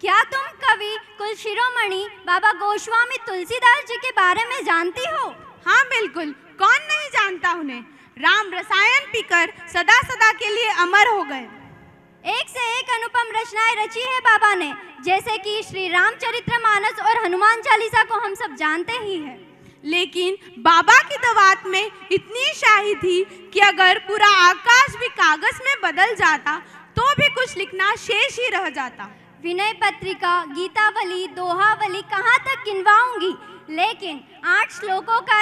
क्या तुम कवि कुल शिरोमणि बाबा गोस्वामी तुलसीदास जी के बारे में जानती हो? हाँ बिल्कुल, कौन नहीं जानता उन्हें। राम रसायन पीकर सदा सदा के लिए अमर हो गए। एक से एक अनुपम रचनाएं रची है बाबा ने, जैसे कि श्री रामचरितमानस और हनुमान चालीसा को हम सब जानते ही हैं। लेकिन बाबा की दवात में इतनी शाही थी कि अगर पूरा आकाश भी कागज में बदल जाता तो भी कुछ लिखना शेष ही रह जाता। विनय पत्रिका, गीतावली, दोहावली कहाँ तक गिनवाऊंगी, लेकिन 8 श्लोकों का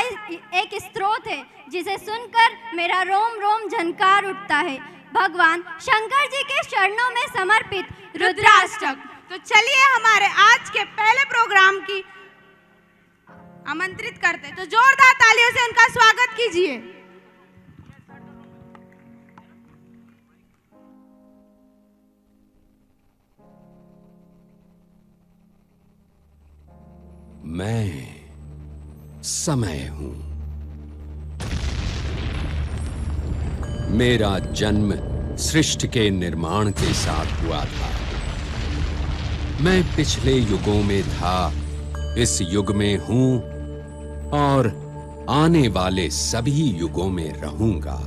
एक स्रोत है जिसे सुनकर मेरा रोम रोम झनकार उठता है। भगवान शंकर जी के चरणों में समर्पित रुद्राष्टक। तो चलिए हमारे आज के पहले प्रोग्राम की आमंत्रित करते, तो जोरदार तालियों से उनका स्वागत कीजिए। मैं समय हूं। मेरा जन्म सृष्टि के निर्माण के साथ हुआ था। मैं पिछले युगों में था, इस युग में हूं और आने वाले सभी युगों में रहूंगा।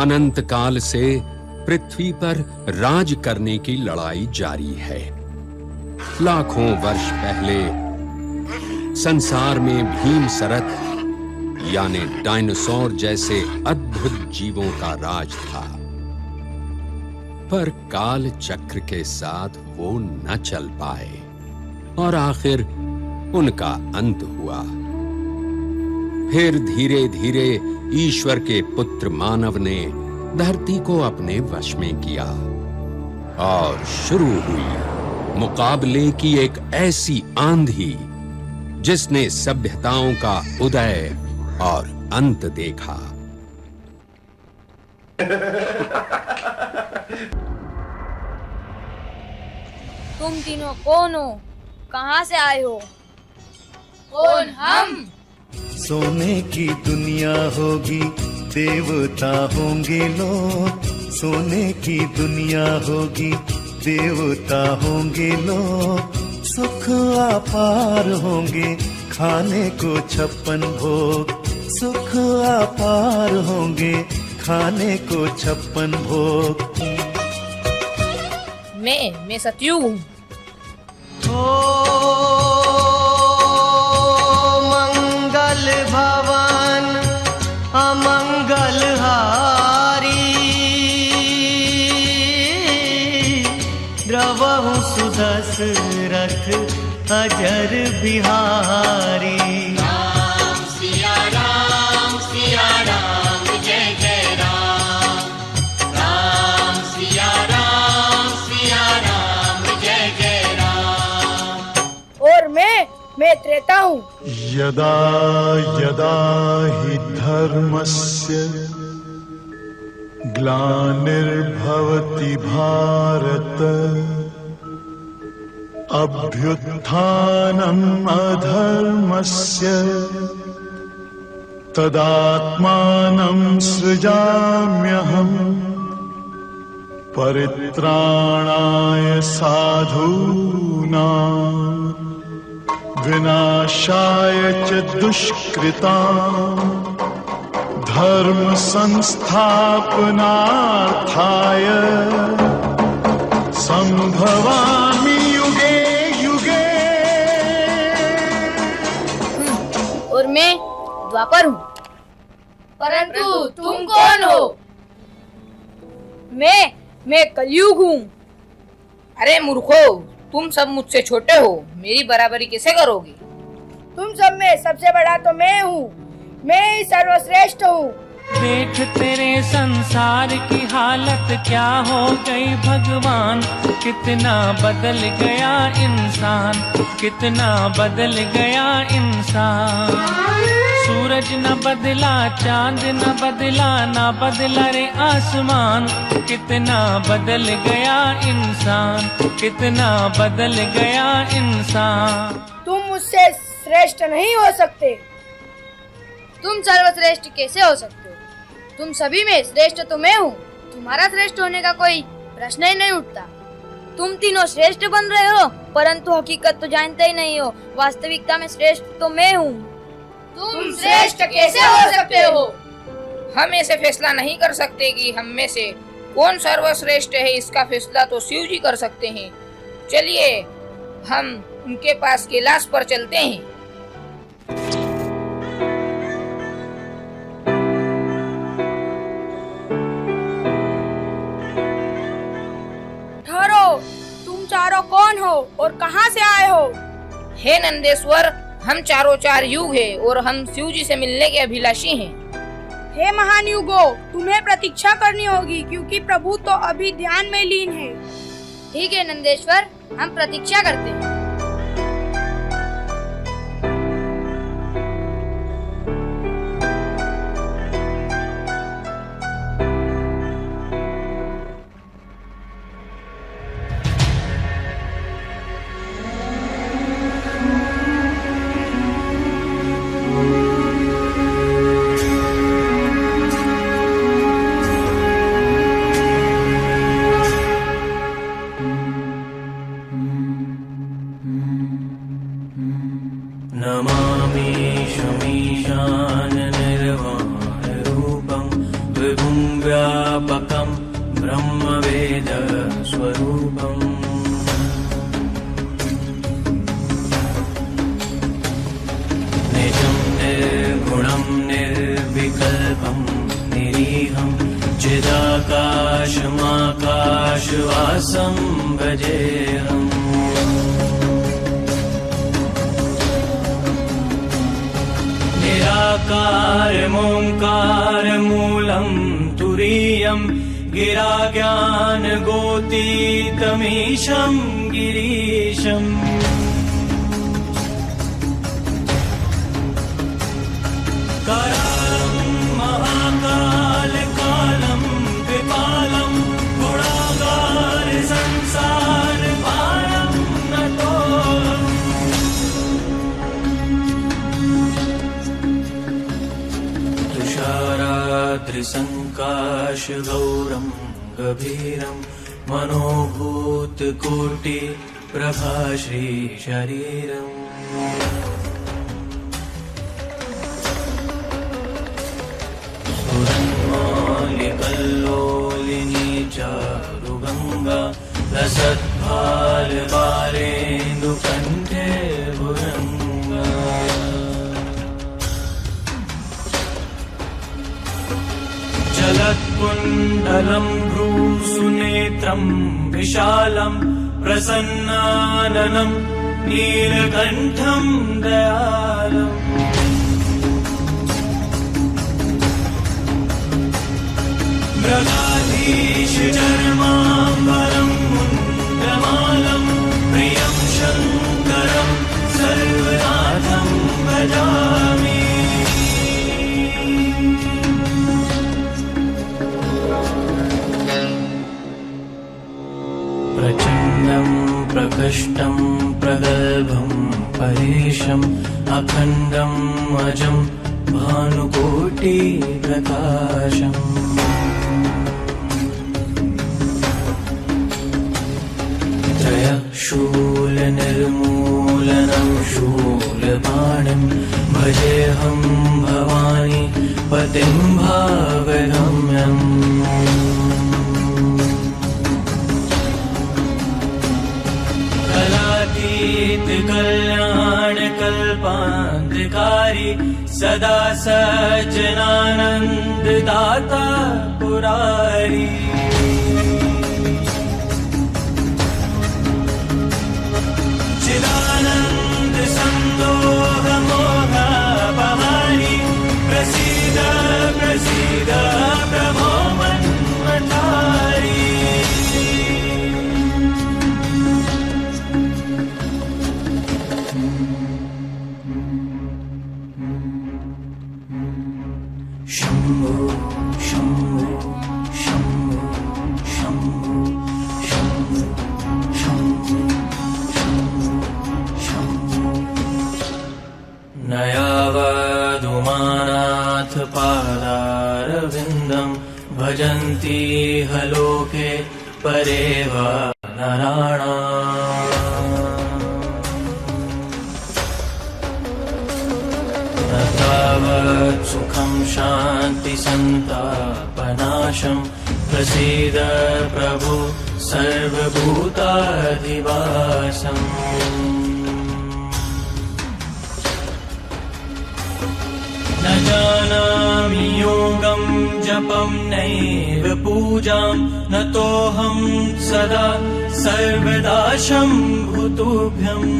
अनंत काल से पृथ्वी पर राज करने की लड़ाई जारी है। लाखों वर्ष पहले संसार में भीम सरत यानी डायनासोर जैसे अद्भुत जीवों का राज था, पर काल चक्र के साथ वो न चल पाए और आखिर उनका अंत हुआ। फिर धीरे धीरे ईश्वर के पुत्र मानव ने धरती को अपने वश में किया और शुरू हुई मुकाबले की एक ऐसी आंधी जिसने सभ्यताओं का उदय और अंत देखा। तुम तीनों कौन हो? कहाँ से आए हो? कौन हम? सोने की दुनिया होगी, देवता होंगे लोग। सोने की दुनिया होगी, देवता होंगे लोग। सुख अपार होंगे, खाने को 56 भोग। सुख अपार होंगे, खाने को 56 भोग। मैं सतयुग हूँ। मंगल भवन अमंगल हारी, द्रवहु सुदशरथ अजर बिहारी। राम सिया राम जय जय राम। राम सिया राम जय जय राम। और मैं त्रेता हूँ। यदा यदा हि धर्मस्य ग्लानिर्भवति भारत, अभ्युत्थानम् अधर्मस्य तदात्मानं सृजाम्यहम्। परित्राणाय साधूनां विनाशाय च दुष्कृतां, धर्म संस्थापनार्थाय संभवामि युगे युगे। और मैं द्वापर हूँ। परंतु तुम कौन हो? मैं कलयुग हूँ। अरे मूर्खो, तुम सब मुझसे छोटे हो, मेरी बराबरी कैसे करोगे? तुम सब में सबसे बड़ा तो मैं हूँ। मैं ही सर्वश्रेष्ठ हूँ। देख तेरे संसार की हालत क्या हो गई भगवान। कितना बदल गया इंसान, कितना बदल गया इंसान। सूरज न बदला, चांद न बदला, ना बदला रे आसमान। कितना बदल गया इंसान, कितना बदल गया इंसान। तुम मुझसे श्रेष्ठ नहीं हो सकते। तुम सर्वश्रेष्ठ कैसे हो सकते हो? तुम सभी में श्रेष्ठ तो मैं हूँ। तुम्हारा श्रेष्ठ होने का कोई प्रश्न ही नहीं उठता। तुम तीनों श्रेष्ठ बन रहे हो, परंतु हकीकत तो जानते ही नहीं हो। वास्तविकता में श्रेष्ठ तो मैं हूँ। तुम श्रेष्ठ कैसे हो सकते हो? हम ऐसे फैसला नहीं कर सकते कि हम में से कौन सर्वश्रेष्ठ है। इसका फैसला तो शिव जी कर सकते हैं। चलिए हम उनके पास कैलाश पर चलते हैं। ठहरो, तुम चारों कौन हो और कहाँ से आए हो? हे नंदेश्वर, हम चारों चार युग है और हम शिव जी से मिलने के अभिलाषी हैं। हे महान युगो, तुम्हें प्रतीक्षा करनी होगी क्योंकि प्रभु तो अभी ध्यान में लीन है। ठीक है नंदेश्वर, हम प्रतीक्षा करते हैं। नमामि शमीशान निर्वाण रूपं विभुं व्यापकं ब्रह्मवेद स्वरूपम् निजं निर्गुणं निर्विकल्पं निरीहं चिदाकाशमाकाशवासं भजेऽहम् निराकारमोङ्कार मूलं तुरीयं गिरा ज्ञानगोतीतमीशं गिरीशम् करालं महाकालकालं कृपालं गुणागार संसार पारं नतोऽहम् तुषाराद्रिसङ्काशगौरं गभीरं मनोभूतकोटि प्रभाश्री शरीरम् सुरन्मालिकल्लोलिनी चारुगङ्गा लसद्भालबालेन्दुकण्ठे भुजङ्गा जलत्कुण्डलं भ्रूसुनेत्रं विशालं प्रसन्नाननं नीलकण्ठं दयालम् मृगाधीश चर्माम्बरं मुण्डमालं प्रियं शङ्करं सर्वनाथं भजामि प्रचण्डं प्रकृष्टं प्रगल्भं परेशम् अखण्डम् अजं भानुकोटिप्रकाशम् त्रयशूलनिर्मूलनं शूलपाणिं भजेऽहं भवानी पतिं भावगम्यम् कलातीत कल्याणकल्पान्तिकारी सदा सज्जनानन्ददाता पुरारी चिदानन्द सन्दोह मोहापहारी प्रसीद प्रसीद प्रभो मन्मथारी शम्भो शम्भो शम्भो शम्भो शम्भो शम्भो शम्भो नयावधुमानाथ पादारविन्दं भजन्ति ह लोके परे वा न तावत् सुखं शान्ति सन्तापनाशं प्रसीद प्रभु सर्वभूताधिवासम् न जानामि योगं जपं नैव पूजां न तोऽहं सदा सर्वदा शम्भुतुभ्यम्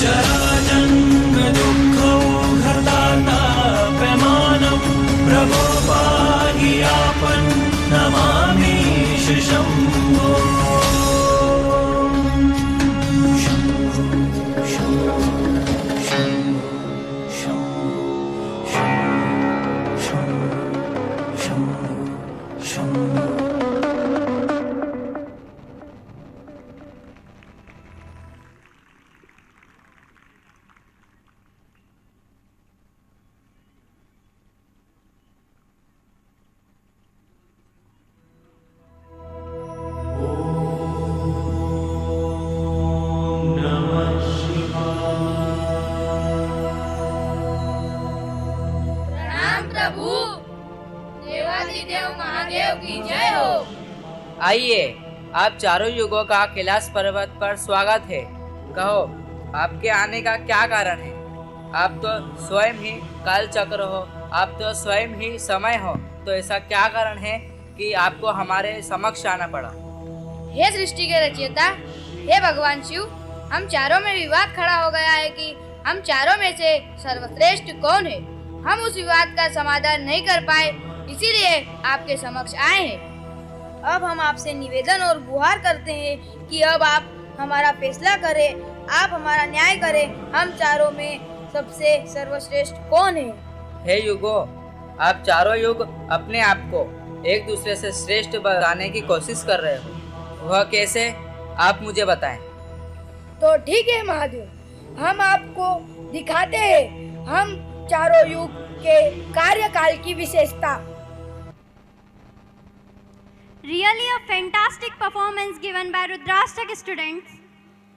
जराजन्म दुःखौघतातापमानं प्रभो पाहि आपन् नमामीश शम्भो आइए, आप चारों युगों का कैलाश पर्वत पर स्वागत है। कहो, आपके आने का क्या कारण है? आप तो स्वयं ही काल चक्र हो, आप तो स्वयं ही समय हो, तो ऐसा क्या कारण है कि आपको हमारे समक्ष आना पड़ा? हे सृष्टि के रचयिता, हे भगवान शिव, हम चारों में विवाद खड़ा हो गया है कि हम चारों में से सर्वश्रेष्ठ कौन है। हम उस विवाद का समाधान नहीं कर पाए, इसीलिए आपके समक्ष आए हैं। अब हम आपसे निवेदन और गुहार करते हैं कि अब आप हमारा फैसला करें, आप हमारा न्याय करें। हम चारों में सबसे सर्वश्रेष्ठ कौन है? हे युगो, आप चारों युग अपने आप को एक दूसरे से श्रेष्ठ बनाने की कोशिश कर रहे हो। वह कैसे, आप मुझे बताएं। तो ठीक है महादेव, हम आपको दिखाते हैं हम चारों युग के कार्यकाल की विशेषता। Really a fantastic performance given by Rudrashtak students.